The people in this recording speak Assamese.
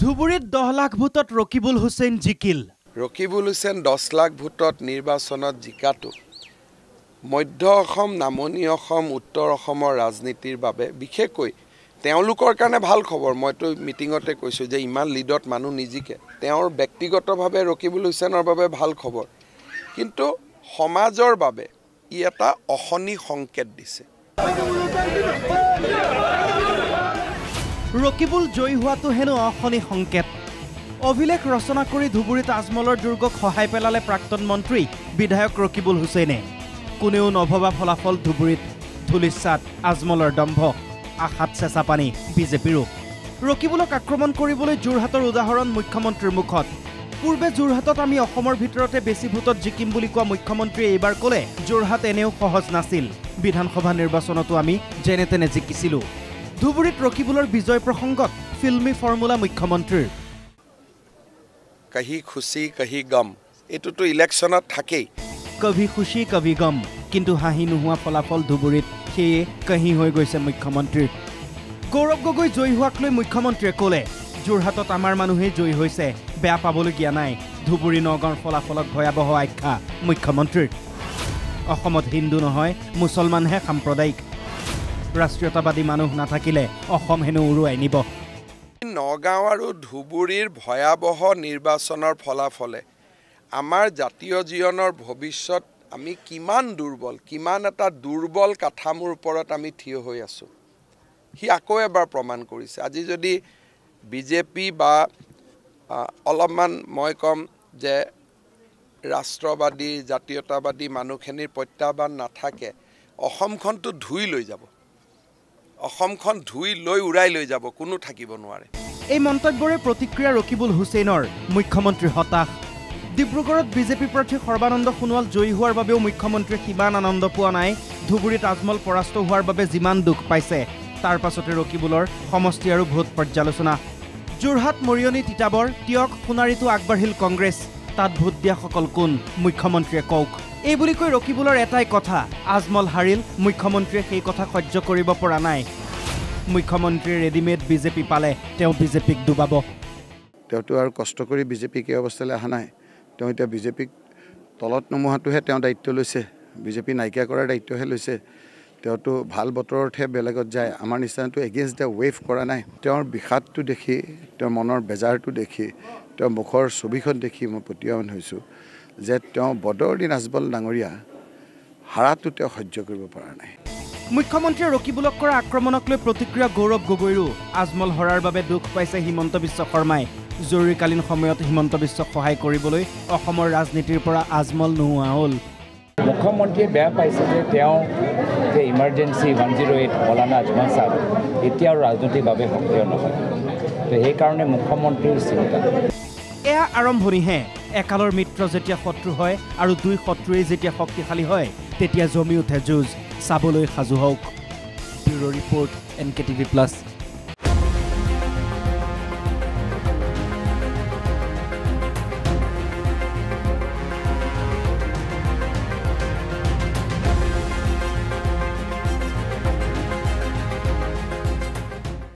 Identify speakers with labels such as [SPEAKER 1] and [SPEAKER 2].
[SPEAKER 1] ধুবুৰীত 10 লাখ ভোটত ৰকিবুল হুছেইন জিকিল।
[SPEAKER 2] ৰকিবুল হুছেইন 10 লাখ ভোটত নিৰ্বাচনত জিকাটো মধ্য অসম, নামনি অসম, উত্তৰ অসমৰ ৰাজনীতিৰ বাবে বিশেষকৈ তেওঁলোকৰ কাৰণে ভাল খবৰ। মইতো মিটিঙতে কৈছোঁ যে ইমান লিডত মানুহ নিজিকে, তেওঁৰ ব্যক্তিগতভাৱে ৰকিবুল হুছেইনৰ বাবে ভাল খবৰ, কিন্তু সমাজৰ বাবে ই এটা অশনি সংকেত দিছে।
[SPEAKER 1] ৰকিবুল জয়ী হোৱাটো হেনো অশনি সংকেত। অভিলেখ ৰচনা কৰি ধুবুৰীত আজমলৰ দুৰ্গক সহায় পেলালে প্ৰাক্তন মন্ত্ৰী বিধায়ক ৰকিবুল হুছেইনে। কোনেও নভবা ফলাফল ধুবুৰীত ধুলিচ্ছাত আজমলৰ দম্ভ, আশাত চেঁচা পানী বিজেপিৰো। ৰকিবুলক আক্ৰমণ কৰিবলৈ যোৰহাটৰ উদাহৰণ মুখ্যমন্ত্ৰীৰ মুখত। পূৰ্বে যোৰহাটত আমি অসমৰ ভিতৰতে বেছি ভোটত জিকিম বুলি কোৱা মুখ্যমন্ত্ৰীয়ে এইবাৰ ক'লে যোৰহাট এনেও সহজ নাছিল, বিধানসভা নিৰ্বাচনতো আমি যেনে তেনে জিকিছিলোঁ। ধুবুৰীত ৰকিবুলৰ বিজয় প্ৰসংগত ফিল্মি ফৰ্মুলা মুখ্যমন্ত্ৰীৰ।
[SPEAKER 2] কহি খুশি কহি গম, এইটোতো ইলেকশ্যনত থাকেই।
[SPEAKER 1] কভি খুশি কভি গম, কিন্তু হাঁহি নোহোৱা ফলাফল ধুবুৰীত, সেয়ে কহি হৈ গৈছে মুখ্যমন্ত্ৰীৰ। গৌৰৱ গগৈ জয়ী হোৱাক লৈ মুখ্যমন্ত্ৰীয়ে ক'লে যোৰহাটত আমাৰ মানুহেই জয়ী হৈছে, বেয়া পাবলগীয়া নাই। ধুবুৰী নগাঁৱৰ ফলাফলত ভয়াৱহ আখ্যা মুখ্যমন্ত্ৰীৰ। অসমত হিন্দু নহয় মুছলমানহে সাম্প্ৰদায়িক, ৰাষ্ট্ৰীয়তাবাদী মানুহ নাথাকিলে অসম হেনো উৰুৱাই নিব।
[SPEAKER 2] নগাঁও আৰু ধুবুৰীৰ ভয়াৱহ নিৰ্বাচনৰ ফলাফলে আমাৰ জাতীয় জীৱনৰ ভৱিষ্যত আমি কিমান দুৰ্বল, কিমান এটা দুৰ্বল কাঠামোৰ ওপৰত আমি থিয় হৈ আছোঁ, সি আকৌ এবাৰ প্ৰমাণ কৰিছে। আজি যদি বিজেপি বা অলপমান মই ক'ম যে ৰাষ্ট্ৰবাদী জাতীয়তাবাদী মানুহখিনিৰ প্ৰত্যাহ্বান নাথাকে, অসমখনটো ধুই লৈ যাব, অসমখন ধুই লৈ উৰাই লৈ যাব, কোনো থাকিব নোৱাৰে।
[SPEAKER 1] এই মন্তব্যৰে প্ৰতিক্ৰিয়া ৰকিবুল হুছেইনৰ। মুখ্যমন্ত্ৰী হতাশ। ডিব্ৰুগড়ত বিজেপি প্ৰাৰ্থী সৰ্বানন্দ সোণোৱাল জয়ী হোৱাৰ বাবেও মুখ্যমন্ত্ৰীয়ে সিমান আনন্দ পোৱা নাই। ধুবুৰীত আজমল পৰাস্ত হোৱাৰ বাবে যিমান দুখ পাইছে, তাৰ পাছতে ৰকিবুলৰ সমষ্টি আৰু ভোট পৰ্যালোচনা। যোৰহাট, মৰিয়নি, তিতাবৰ, টিয়ক, সোণাৰীতো আগবাঢ়িল কংগ্ৰেছ। তাত ভোট দিয়াসকল কোন মুখ্যমন্ত্ৰীয়ে কওক। এই বুলি কৈ ৰকিবুলৰ এটাই কথা, আজমল হাৰিল, মুখ্যমন্ত্ৰীয়ে সেই কথা সহ্য কৰিব পৰা নাই। মুখ্যমন্ত্ৰীয়ে ৰেডিমেড বিজেপি পালে, তেওঁ বিজেপিক ডুবাব।
[SPEAKER 3] তেওঁতো আৰু কষ্ট কৰি বিজেপিক এই অৱস্থালৈ অহা নাই। তেওঁ এতিয়া বিজেপিক তলত নমোৱাটোহে তেওঁ দায়িত্ব লৈছে, বিজেপি নাইকিয়া কৰাৰ দায়িত্বহে লৈছে। তেওঁতো ভাল বতৰতহে বেলেগত যায়, আমাৰ নিচিনাটো এগেইনষ্ট দ্য ৱেভ কৰা নাই। তেওঁৰ বিষাদটো দেখি, তেওঁৰ মনৰ বেজাৰটো দেখি, তেওঁৰ মুখৰ ছবিখন দেখি মই প্ৰতীয়মান হৈছোঁ যে তেওঁ বদৰুদ্দিন আজমল ডাঙৰীয়া হাৰাটো তেওঁ সহ্য কৰিব পৰা নাই।
[SPEAKER 1] মুখ্যমন্ত্ৰীয়ে ৰকিবুলক কৰা আক্ৰমণক লৈ প্ৰতিক্ৰিয়া গৌৰৱ গগৈৰো। আজমল হৰাৰ বাবে দুখ পাইছে হিমন্ত বিশ্ব শৰ্মাই। জৰুৰীকালীন সময়ত হিমন্ত বিশ্বক সহায় কৰিবলৈ অসমৰ ৰাজনীতিৰ পৰা আজমল নোহোৱা হ'ল।
[SPEAKER 4] মুখ্যমন্ত্ৰীয়ে বেয়া পাইছে যে তেওঁ যে ইমাৰ্জেঞ্চি 108 মৌলানা আজমল চাহাব এতিয়া আৰু ৰাজনৈতিকভাৱে সক্ৰিয় নহয়, তো সেইকাৰণে মুখ্যমন্ত্ৰীৰ চিন্তা।
[SPEAKER 1] এয়া আৰম্ভণিহে। একালৰ মিত্ৰ যেতিয়া শত্ৰু হয় আৰু দুই শত্ৰুৱেই যেতিয়া শক্তিশালী হয়, তেতিয়া জমি উঠে যুঁজ। চাবলৈ সাজু হওক। Bureau' report, NKTV+।